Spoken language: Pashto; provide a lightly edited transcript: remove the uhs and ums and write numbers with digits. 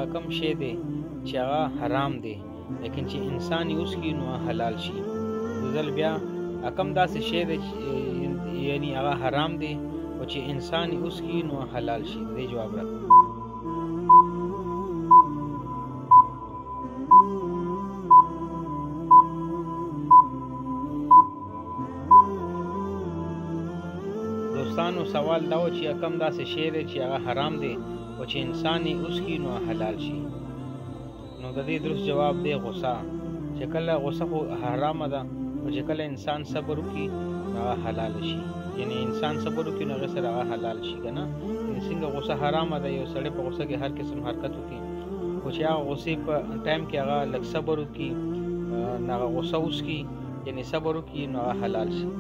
هغه کم شی دی چې هغه حرام دی لیکن چې انسان یې وڅښي نو حلال شي. ځل بیا کم داسې شی دی یعنی هغه حرام دی او چې انسان یې وڅښي نو حلال شي. دې جواب را دوستانو سوال دا و چې کم داسې شی دی چې هغه حرام دی او چې انسان یې وڅښي نو حلال شي. نو د دې درست جواب دی غوسه. چې کله غوسه خو حرامه ده او چې کله انسان صبر وکړي نو هغه حلال شي. یعنی انسان صبر وکړي نو هغه سره هغه حلال شي که نه. یعنې څنګه غوسه حرامه ده یو سړی په غوسه کې هر قسم حرکت وکړي خو چې هغه غوسې په ټایم کې هغه لږ صبر وکړي نو هغه غوسه وڅښي یعنې صبر وکړي نو هغه حلال شي.